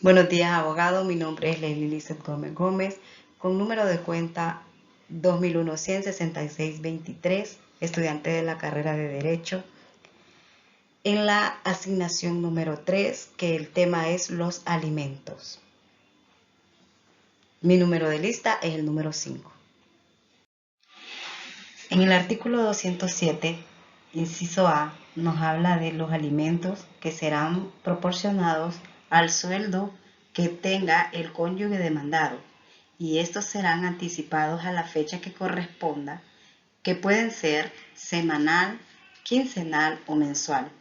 Buenos días, abogado. Mi nombre es Leslie Lizeth Gómez Gómez, con número de cuenta 2001-166-23, estudiante de la carrera de Derecho. En la asignación número 3, que el tema es los alimentos. Mi número de lista es el número 5. En el artículo 207, inciso A, nos habla de los alimentos que serán proporcionados al sueldo que tenga el cónyuge demandado, y estos serán anticipados a la fecha que corresponda, que pueden ser semanal, quincenal o mensual.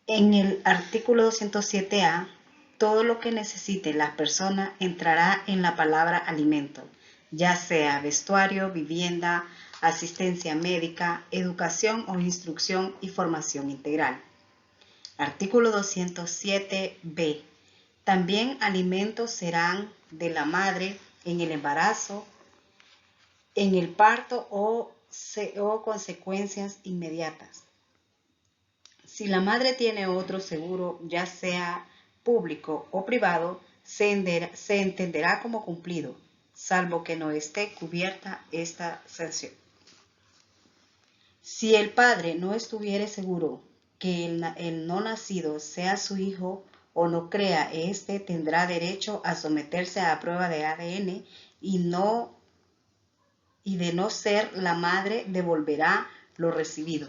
En el artículo 207A, todo lo que necesite la persona entrará en la palabra alimento, ya sea vestuario, vivienda, asistencia médica, educación o instrucción y formación integral. Artículo 207B. También alimentos serán de la madre en el embarazo, en el parto o consecuencias inmediatas. Si la madre tiene otro seguro, ya sea público o privado, se entenderá como cumplido, salvo que no esté cubierta esta sanción. Si el padre no estuviere seguro que el no nacido sea su hijo o no crea éste, tendrá derecho a someterse a prueba de ADN y de no ser la madre, devolverá lo recibido.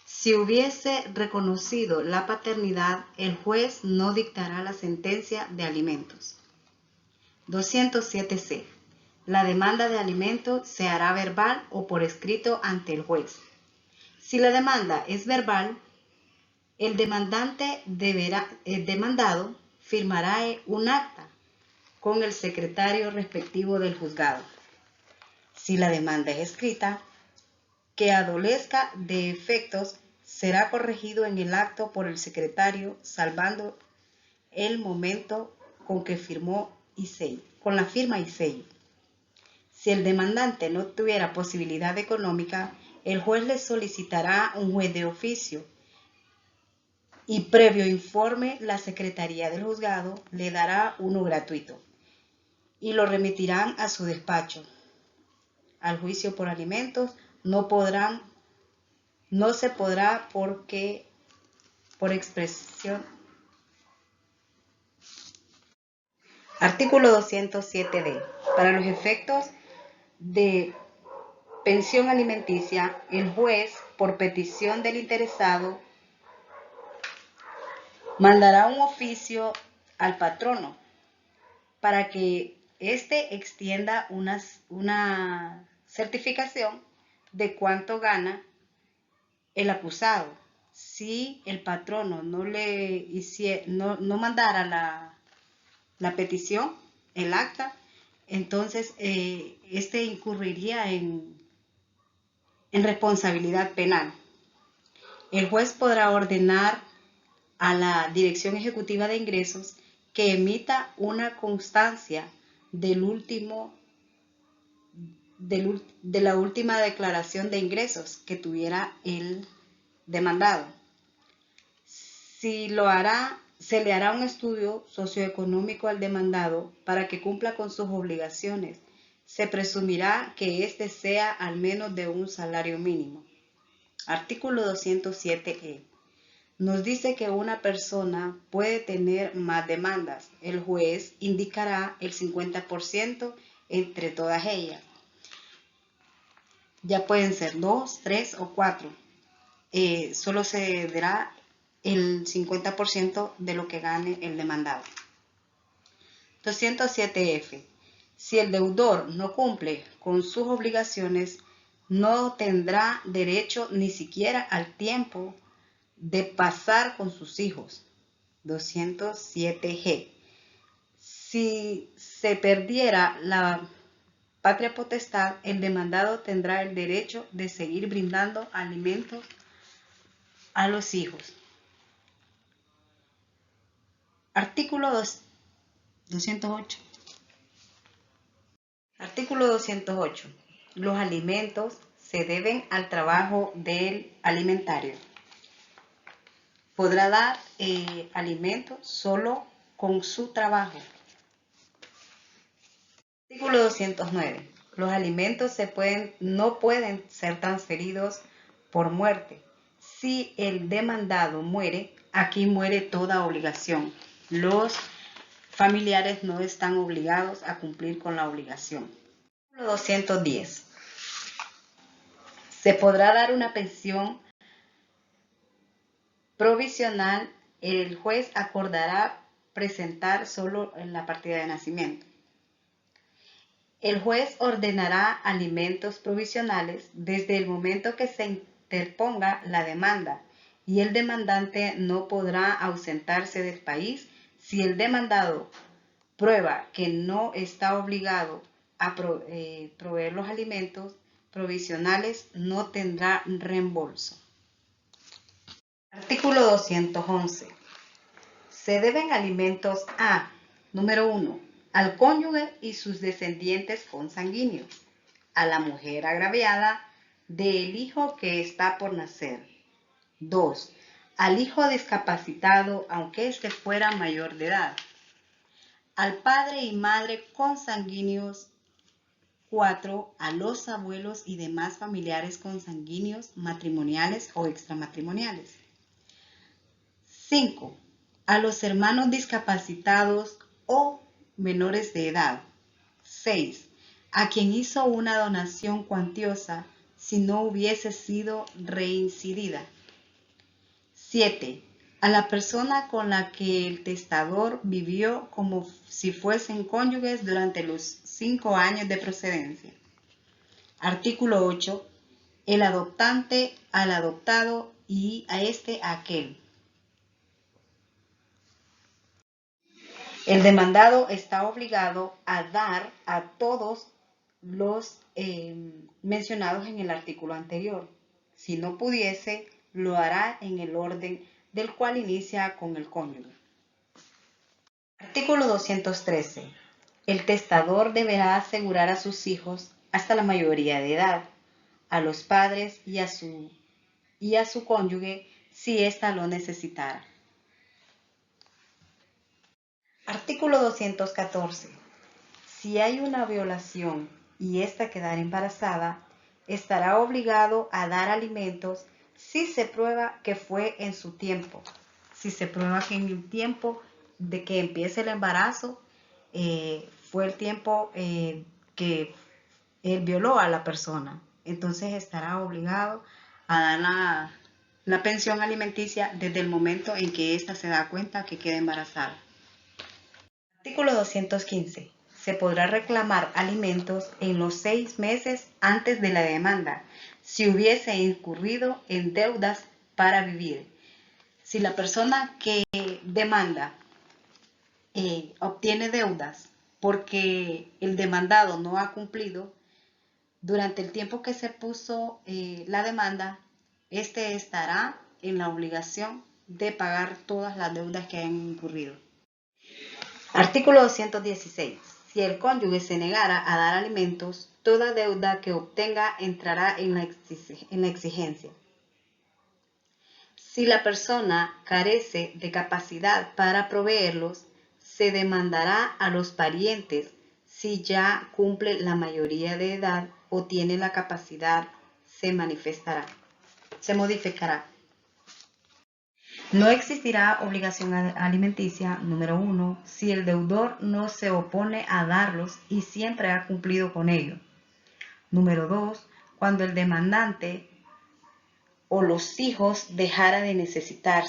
Si hubiese reconocido la paternidad, el juez no dictará la sentencia de alimentos. 207C. La demanda de alimentos se hará verbal o por escrito ante el juez. Si la demanda es verbal, el demandado firmará un acta con el secretario respectivo del juzgado. Si la demanda es escrita, que adolezca de efectos, será corregido en el acto por el secretario, salvando el momento con que firmó con la firma y sello. Si el demandante no tuviera posibilidad económica, el juez le solicitará un juez de oficio y previo informe la secretaría del juzgado le dará uno gratuito y lo remitirán a su despacho. Al juicio por alimentos no se podrá porque por expresión. Artículo 207D. Para los efectos de pensión alimenticia, el juez, por petición del interesado, mandará un oficio al patrono para que éste extienda una certificación de cuánto gana el acusado. Si el patrono no mandara la petición, el acta, entonces este incurriría en responsabilidad penal. El juez podrá ordenar a la Dirección Ejecutiva de Ingresos que emita una constancia de la última declaración de ingresos que tuviera el demandado. Se le hará un estudio socioeconómico al demandado para que cumpla con sus obligaciones. Se presumirá que éste sea al menos de un salario mínimo. Artículo 207E. Nos dice que una persona puede tener más demandas. El juez indicará el 50% entre todas ellas. Ya pueden ser 2, 3 o 4. Solo se dará el 50% de lo que gane el demandado. 207F. Si el deudor no cumple con sus obligaciones, no tendrá derecho ni siquiera al tiempo de pasar con sus hijos. 207G. Si se perdiera la patria potestad, el demandado tendrá el derecho de seguir brindando alimentos a los hijos. Artículo 208. Artículo 208. Los alimentos se deben al trabajo del alimentario. podrá dar alimentos solo con su trabajo. Artículo 209. Los alimentos no pueden ser transferidos por muerte. Si el demandado muere, aquí muere toda obligación. Los familiares no están obligados a cumplir con la obligación. Artículo 210. Se podrá dar una pensión provisional. El juez acordará presentar solo en la partida de nacimiento. El juez ordenará alimentos provisionales desde el momento que se interponga la demanda y el demandante no podrá ausentarse del país si el demandado prueba que no está obligado a proveer los alimentos provisionales, no tendrá reembolso. Artículo 211. Se deben alimentos a, número 1, al cónyuge y sus descendientes consanguíneos, a la mujer agraviada del hijo que está por nacer. 2. Al hijo discapacitado, aunque éste fuera mayor de edad. Al padre y madre consanguíneos. 4. A los abuelos y demás familiares consanguíneos, matrimoniales o extramatrimoniales. 5. A los hermanos discapacitados o menores de edad. 6. A quien hizo una donación cuantiosa si no hubiese sido reincidida. 7. A la persona con la que el testador vivió como si fuesen cónyuges durante los 5 años de procedencia. Artículo 8. El adoptante al adoptado y a aquel. El demandado está obligado a dar a todos los mencionados en el artículo anterior. Si no pudiese, lo hará en el orden del cual inicia con el cónyuge. Artículo 213. El testador deberá asegurar a sus hijos hasta la mayoría de edad, a los padres y a su cónyuge si ésta lo necesitara. Artículo 214. Si hay una violación y ésta quedara embarazada, estará obligado a dar alimentos si se prueba que fue en su tiempo. Si se prueba que en el tiempo de que empiece el embarazo fue el tiempo que él violó a la persona, entonces estará obligado a dar la pensión alimenticia desde el momento en que ésta se da cuenta que queda embarazada. Artículo 215. Se podrá reclamar alimentos en los 6 meses antes de la demanda, si hubiese incurrido en deudas para vivir. Si la persona que demanda obtiene deudas porque el demandado no ha cumplido, durante el tiempo que se puso la demanda, este estará en la obligación de pagar todas las deudas que hayan incurrido. Artículo 216. Si el cónyuge se negara a dar alimentos, toda deuda que obtenga entrará en la exigencia. Si la persona carece de capacidad para proveerlos, se demandará a los parientes si ya cumple la mayoría de edad o tiene la capacidad, se modificará. No existirá obligación alimenticia, número 1, si el deudor no se opone a darlos y siempre ha cumplido con ello. Número 2, cuando el demandante o los hijos dejara de necesitar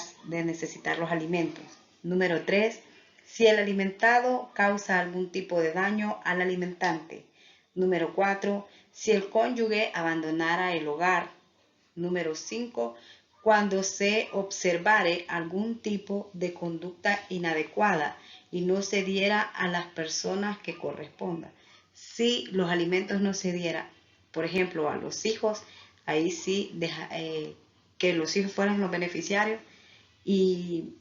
los alimentos. Número 3, si el alimentado causa algún tipo de daño al alimentante. Número 4, si el cónyuge abandonara el hogar. Número 5, cuando se observare algún tipo de conducta inadecuada y no se diera a las personas que corresponda. Si los alimentos no se dieran, por ejemplo, a los hijos, ahí sí que los hijos fueran los beneficiarios y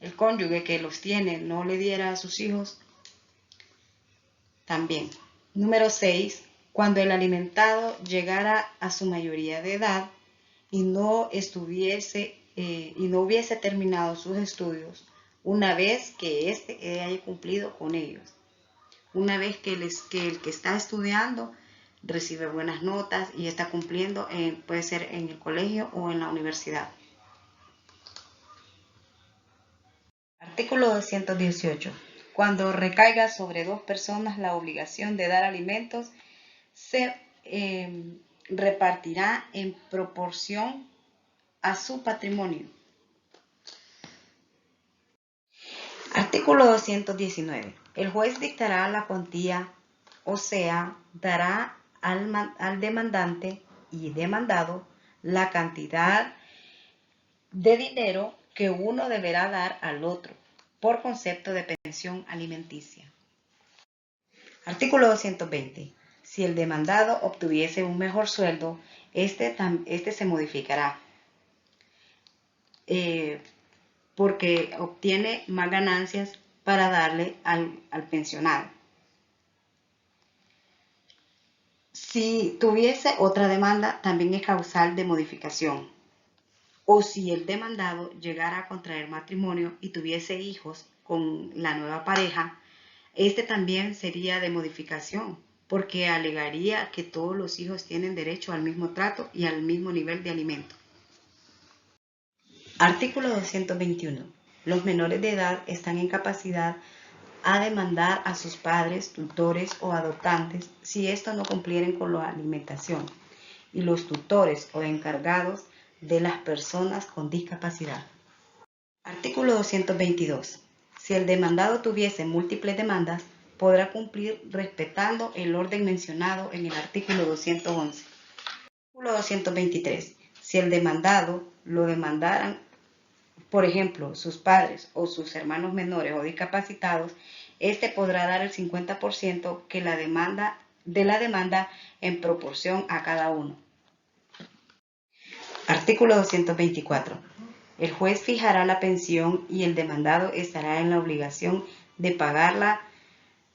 el cónyuge que los tiene no le diera a sus hijos, también. Número 6, cuando el alimentado llegara a su mayoría de edad y no estuviese y no hubiese terminado sus estudios una vez que éste haya cumplido con ellos. Una vez que el que está estudiando recibe buenas notas y está cumpliendo, puede ser en el colegio o en la universidad. Artículo 218. Cuando recaiga sobre dos personas la obligación de dar alimentos, se repartirá en proporción a su patrimonio. Artículo 219. El juez dictará la cuantía, o sea, dará al demandante y demandado la cantidad de dinero que uno deberá dar al otro por concepto de pensión alimenticia. Artículo 220. Si el demandado obtuviese un mejor sueldo, este se modificará porque obtiene más ganancias para darle al pensionado. Si tuviese otra demanda, también es causal de modificación. O si el demandado llegara a contraer matrimonio y tuviese hijos con la nueva pareja, este también sería de modificación, porque alegaría que todos los hijos tienen derecho al mismo trato y al mismo nivel de alimento. Artículo 221. Los menores de edad están en capacidad a demandar a sus padres, tutores o adoptantes si estos no cumplieren con la alimentación, y los tutores o encargados de las personas con discapacidad. Artículo 222. Si el demandado tuviese múltiples demandas, podrá cumplir respetando el orden mencionado en el artículo 211. Artículo 223. Si el demandado lo demandaran, por ejemplo, sus padres o sus hermanos menores o discapacitados, este podrá dar el 50% de la demanda en proporción a cada uno. Artículo 224. El juez fijará la pensión y el demandado estará en la obligación de pagarla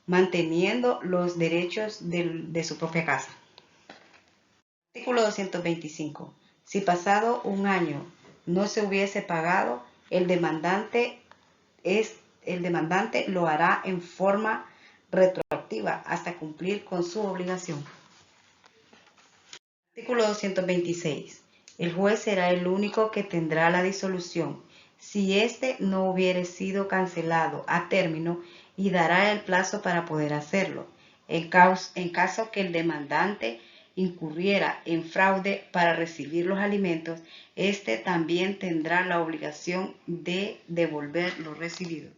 manteniendo los derechos de su propia casa. Artículo 225. Si pasado un año no se hubiese pagado, el demandante lo hará en forma retroactiva hasta cumplir con su obligación. Artículo 226. El juez será el único que tendrá la disolución si éste no hubiere sido cancelado a término y dará el plazo para poder hacerlo. En caso que el demandante incurriera en fraude para recibir los alimentos, este también tendrá la obligación de devolver lo recibido.